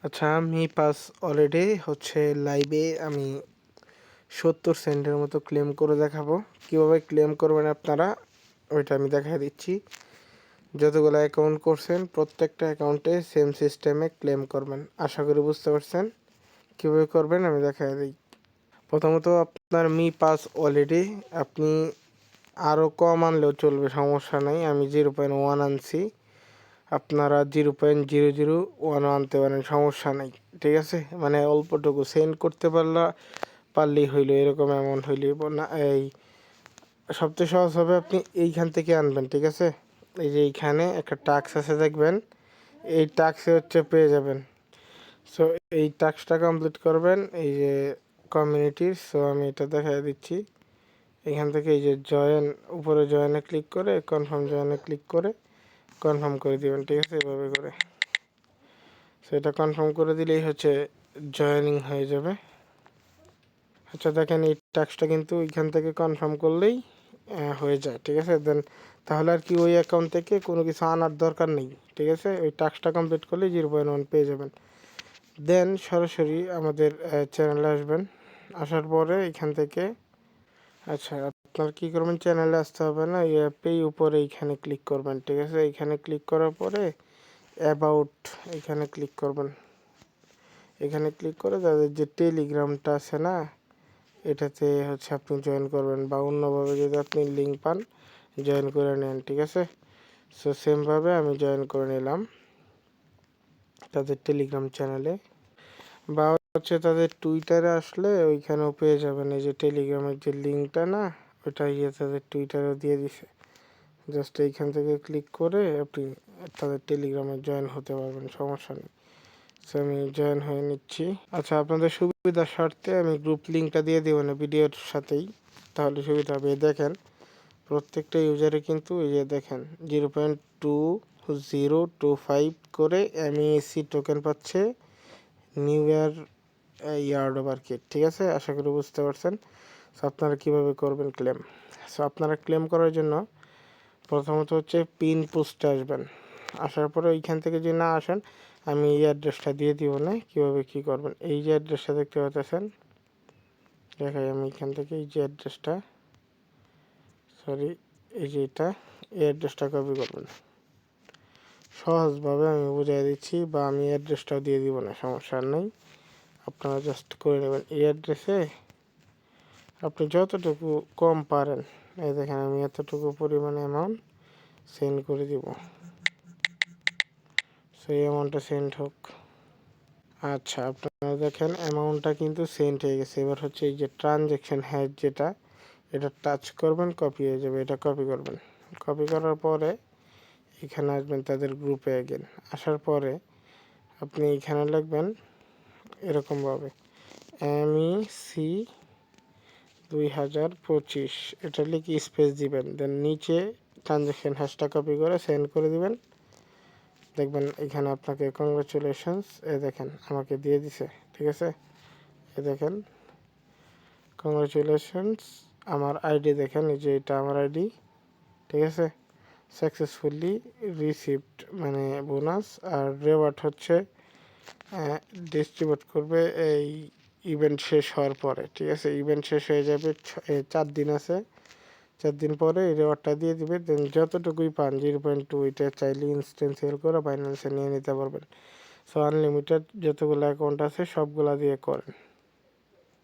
আচ্ছা, me pass already হচ্ছে লাইভে আমি 70 সেন্টের মতো ক্লেম করে দেখাবো। কীভাবে ক্লেম করবেন আপনারা ওইটা আমি দেখাই দিচ্ছি। যতগুলো অ্যাকাউন্ট করছেন প্রত্যেকটা অ্যাকাউন্টে সেম সিস্টেমে ক্লেম করবেন। আশা করি বুঝতে পারছেন কীভাবে করবেন আমি দেখাই দিই। প্রথমত আপনার মি পাস অলরেডি আপনি আরও কম আনলেও চলবে, সমস্যা নেই। আমি 0.1 আনছি, আপনারা 0.001 আনতে পারেন, সমস্যা নেই, ঠিক আছে। মানে অল্পটুকু সেন্ড করতে পারলেই হইলো, এরকম অ্যামাউন্ট হইলেই না। এই সবচেয়ে সহজ হবে আপনি এইখান থেকে আনবেন, ঠিক আছে। এই যে এইখানে একটা টাস্ক আছে দেখবেন, এই টাস্কে হচ্ছে পেয়ে যাবেন। সো এই টাস্কটা কমপ্লিট করবেন এই যে কমিউনিটির। সো আমি এটা দেখাই দিচ্ছি। এখান থেকে এই যে জয়েন, উপরে জয়েনে ক্লিক করে কনফার্ম জয়েনে ক্লিক করে কনফার্ম করে দিবেন, ঠিক আছে, এভাবে করে। সেটা কনফার্ম করে দিলেই হচ্ছে জয়েনিং হয়ে যাবে। আচ্ছা দেখেন, এই টাস্কটা কিন্তু এখান থেকে কনফার্ম করলেই হয়ে যায়, ঠিক আছে। দেন তাহলে আর কি ওই অ্যাকাউন্ট থেকে কোনো কিছু আনার দরকার নেই, ঠিক আছে। ওই টাস্কটা কমপ্লিট করলেই 0.1 পেয়ে যাবেন। দেন সরাসরি আমাদের চ্যানেলে আসবেন। আসার পরে এখান থেকে আচ্ছা আপনার কী করবেন, চ্যানেলে আসতে হবে না, এই অ্যাপেই উপরে এইখানে ক্লিক করবেন, ঠিক আছে। এইখানে ক্লিক করার পরে অ্যাবাউট এখানে ক্লিক করবেন। এখানে ক্লিক করে তাদের যে টেলিগ্রামটা আছে না, এটাতে হচ্ছে আপনি জয়েন করবেন, বা অন্যভাবে যদি আপনি লিঙ্ক পান জয়েন করে নেন, ঠিক আছে। সো সেমভাবে আমি জয়েন করে নিলাম তাদের টেলিগ্রাম চ্যানেলে, বা হচ্ছে তাদের টুইটারে আসলে ওইখানেও পেয়ে যাবেন। এই যে টেলিগ্রামের যে লিঙ্কটা না, ওইটা তাদের টুইটারেও দিয়ে দিছে। জাস্ট এইখান থেকে ক্লিক করে আপনি তাদের টেলিগ্রামে জয়েন হতে পারবেন, সমস্যা নেই। সো আমি জয়েন হয়ে নিচ্ছি। আচ্ছা, আপনাদের সুবিধার স্বার্থে আমি গ্রুপ লিঙ্কটা দিয়ে দেবো না ভিডিওর সাথেই, তাহলে সুবিধা হবে। দেখেন প্রত্যেকটা ইউজারে কিন্তু এই যে দেখেন 0.2025 করে MESC টোকেন পাচ্ছে নিউ ইয়ার্ড ওভার কিট, ঠিক আছে। আশা করি বুঝতে পারছেন। সো আপনারা কীভাবে করবেন ক্লেম। সো আপনারা ক্লেম করার জন্য প্রথমত হচ্ছে পিন পোস্টে আসবেন। আসার পরে ওইখান থেকে যদি না আসেন, আমি এই অ্যাড্রেসটা দিয়ে দিব না, কীভাবে কী করবেন। এই যে অ্যাড্রেসটা দেখতে পাচ্ছেন, দেখাই আমি এখান থেকে এই যে অ্যাড্রেসটা, সরি এই যে এটা, এই অ্যাড্রেসটা কপি করবেন। সহজভাবে আমি বুঝিয়ে দিচ্ছি, বা আমি অ্যাড্রেসটাও দিয়ে দিব না, সমস্যা নেই, আপনারা জাস্ট করে নেবেন। এই অ্যাড্রেসে আপনি যতটুকু কম পারেন, এই দেখেন আমি এতটুকু পরিমাণে অ্যামাউন্ট সেন্ড করে দিব। সেই অ্যামাউন্টটা সেন্ড হোক। আচ্ছা আপনারা দেখেন অ্যামাউন্টটা কিন্তু সেন্ড হয়ে গেছে। এবার হচ্ছে এই যে ট্রানজ্যাকশন হ্যাশ, যেটা এটা টাচ করবেন, কপি হয়ে যাবে, এটা কপি করবেন। কপি করার পরে এখানে আসবেন তাদের গ্রুপে অ্যাগেন। আসার পরে আপনি এখানে লিখবেন এরকমভাবে MEC 2025, এটা লিখে স্পেস দিবেন। দেন নিচে ট্রানজ্যাকশন হ্যাশটা কপি করে সেন্ড করে দিবেন। দেখবেন এখানে আপনাকে কংগ্রাচুলেশনস, এ দেখেন আমাকে দিয়ে দিছে, ঠিক আছে। এ দেখেন কংগ্রাচুলেশনস, আমার আইডি দেখেন, এই যে এটা আমার আইডি, ঠিক আছে। সাকসেসফুলি রিসিভড মানে বোনাস, আর রেওয়ার্ড হচ্ছে ডিস্ট্রিবিউট করবে এই ইভেন্ট শেষ হওয়ার পরে, ঠিক আছে। ইভেন্ট শেষ হয়ে যাবে, 4 দিন আছে, 4 দিন পরে এই রেওয়ার্ডটা দিয়ে দিবে। দেন যতটুকুই পান 0.2, এটা চাইলে ইনস্ট্যান্ট সেল করে বাইন্যান্সে নিয়ে নিতে পারবেন। সো আনলিমিটেড যতগুলো অ্যাকাউন্ট আছে সবগুলা দিয়ে করেন।